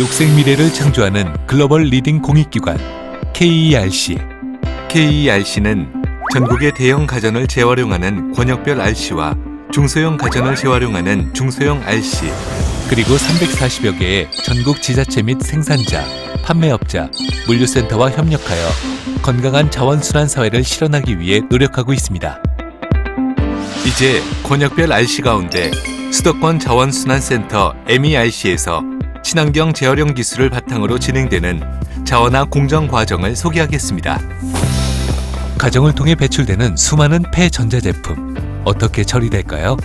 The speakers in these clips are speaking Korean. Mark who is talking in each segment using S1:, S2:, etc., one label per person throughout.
S1: 녹색 미래를 창조하는 글로벌 리딩 공익기관 KERC. KERC는 전국의 대형 가전을 재활용하는 권역별 RC와 중소형 가전을 재활용하는 중소형 RC, 그리고 340여 개의 전국 지자체 및 생산자, 판매업자, 물류센터와 협력하여 건강한 자원순환 사회를 실현하기 위해 노력하고 있습니다. 이제 권역별 RC 가운데 수도권 자원순환센터 MERC에서 친환경 재활용 기술을 바탕으로 진행되는 자원화 공정 과정을 소개하겠습니다. 가정을 통해 배출되는 수많은 폐전자제품, 어떻게 처리될까요?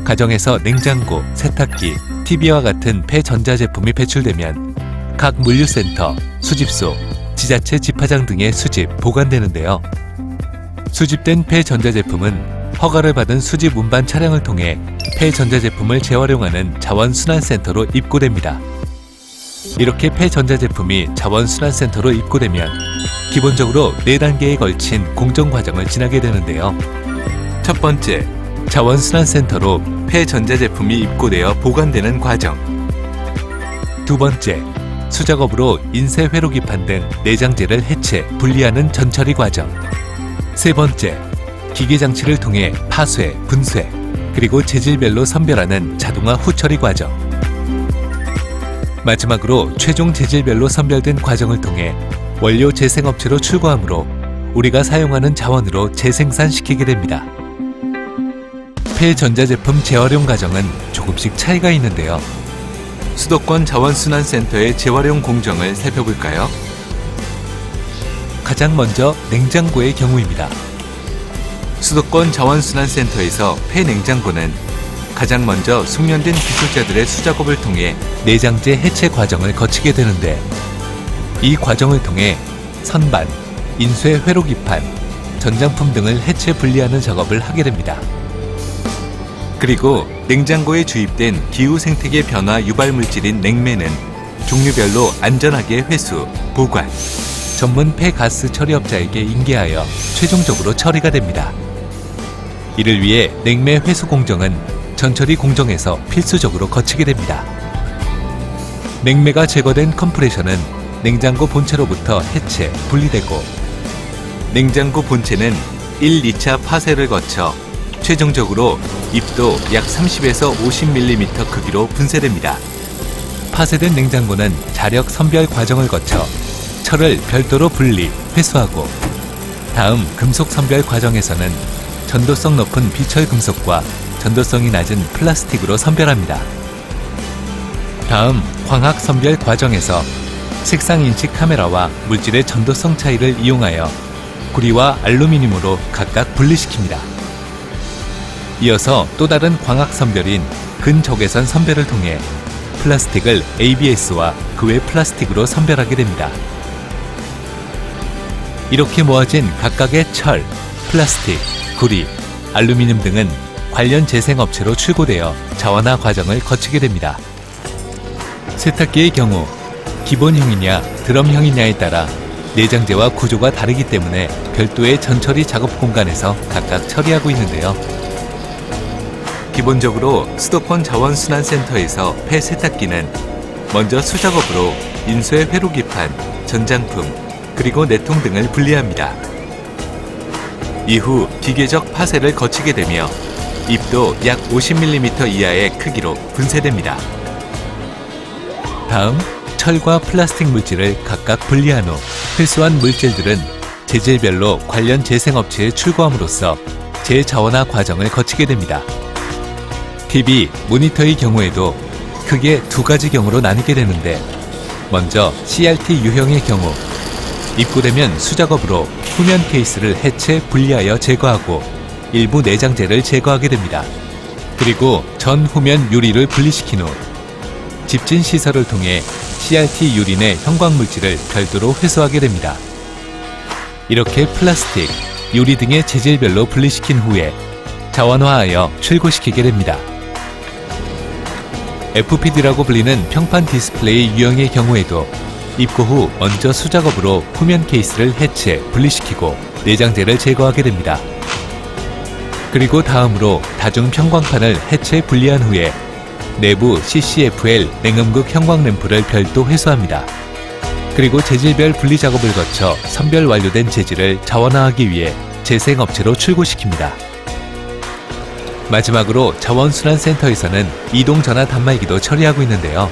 S1: 가정에서 냉장고, 세탁기, TV와 같은 폐전자제품이 배출되면 각 물류센터, 수집소, 지자체 집화장 등에 수집, 보관되는데요. 수집된 폐전자제품은 허가를 받은 수집 운반 차량을 통해 폐전자제품을 재활용하는 자원순환센터로 입고됩니다. 이렇게 폐전자제품이 자원순환센터로 입고되면 기본적으로 4단계에 걸친 공정 과정을 지나게 되는데요. 첫 번째, 자원순환센터로 폐전자제품이 입고되어 보관되는 과정. 두 번째, 수작업으로 인쇄 회로기판 등 내장재를 해체, 분리하는 전처리 과정. 세 번째, 기계장치를 통해 파쇄, 분쇄, 그리고 재질별로 선별하는 자동화 후처리 과정. 마지막으로 최종 재질별로 선별된 과정을 통해 원료 재생업체로 출고하므로 우리가 사용하는 자원으로 재생산시키게 됩니다. 폐전자제품 재활용 과정은 조금씩 차이가 있는데요. 수도권 자원순환센터의 재활용 공정을 살펴볼까요? 가장 먼저 냉장고의 경우입니다. 수도권 자원순환센터에서 폐냉장고는 가장 먼저 숙련된 기술자들의 수작업을 통해 내장재 해체 과정을 거치게 되는데, 이 과정을 통해 선반, 인쇄 회로기판, 전장품 등을 해체 분리하는 작업을 하게 됩니다. 그리고 냉장고에 주입된 기후 생태계 변화 유발 물질인 냉매는 종류별로 안전하게 회수, 보관, 전문 폐가스 처리업자에게 인계하여 최종적으로 처리가 됩니다. 이를 위해 냉매 회수 공정은 전처리 공정에서 필수적으로 거치게 됩니다. 냉매가 제거된 컴프레셔는 냉장고 본체로부터 해체, 분리되고, 냉장고 본체는 1, 2차 파쇄를 거쳐 최종적으로 입도 약 30에서 50mm 크기로 분쇄됩니다. 파쇄된 냉장고는 자력 선별 과정을 거쳐 철을 별도로 분리, 회수하고, 다음 금속 선별 과정에서는 전도성 높은 비철 금속과 전도성이 낮은 플라스틱으로 선별합니다. 다음 광학 선별 과정에서 색상 인식 카메라와 물질의 전도성 차이를 이용하여 구리와 알루미늄으로 각각 분리시킵니다. 이어서 또 다른 광학 선별인 근적외선 선별을 통해 플라스틱을 ABS와 그 외 플라스틱으로 선별하게 됩니다. 이렇게 모아진 각각의 철, 플라스틱, 구리, 알루미늄 등은 관련 재생업체로 출고되어 자원화 과정을 거치게 됩니다. 세탁기의 경우 기본형이냐 드럼형이냐에 따라 내장재와 구조가 다르기 때문에 별도의 전처리 작업 공간에서 각각 처리하고 있는데요. 기본적으로 수도권 자원순환센터에서 폐세탁기는 먼저 수작업으로 인쇄 회로기판, 전장품, 그리고 내통 등을 분리합니다. 이후 기계적 파쇄를 거치게 되며 입도 약 50mm 이하의 크기로 분쇄됩니다. 다음 철과 플라스틱 물질을 각각 분리한 후 회수한 물질들은 재질별로 관련 재생업체에 출고함으로써 재자원화 과정을 거치게 됩니다. TV, 모니터의 경우에도 크게 두 가지 경우로 나뉘게 되는데, 먼저 CRT 유형의 경우 입고되면 수작업으로 후면 케이스를 해체, 분리하여 제거하고 일부 내장재를 제거하게 됩니다. 그리고 전 후면 유리를 분리시킨 후 집진 시설을 통해 CRT 유리 내 형광물질을 별도로 회수하게 됩니다. 이렇게 플라스틱, 유리 등의 재질별로 분리시킨 후에 자원화하여 출고시키게 됩니다. FPD라고 불리는 평판 디스플레이 유형의 경우에도 입고 후 먼저 수작업으로 후면 케이스를 해체, 분리시키고 내장재를 제거하게 됩니다. 그리고 다음으로 다중 평광판을 해체, 분리한 후에 내부 CCFL 냉음극 형광램프를 별도 회수합니다. 그리고 재질별 분리 작업을 거쳐 선별 완료된 재질을 자원화하기 위해 재생업체로 출고시킵니다. 마지막으로 자원순환센터에서는 이동전화 단말기도 처리하고 있는데요.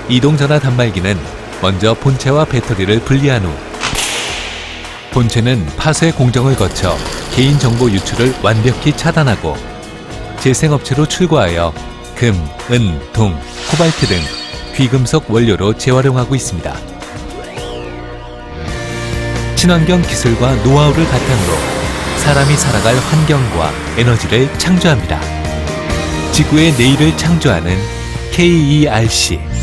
S1: 이동전화 단말기는 먼저 본체와 배터리를 분리한 후 본체는 파쇄 공정을 거쳐 개인정보 유출을 완벽히 차단하고 재생업체로 출고하여 금, 은, 동, 코발트 등 귀금속 원료로 재활용하고 있습니다. 친환경 기술과 노하우를 바탕으로 사람이 살아갈 환경과 에너지를 창조합니다. 지구의 내일을 창조하는 KERC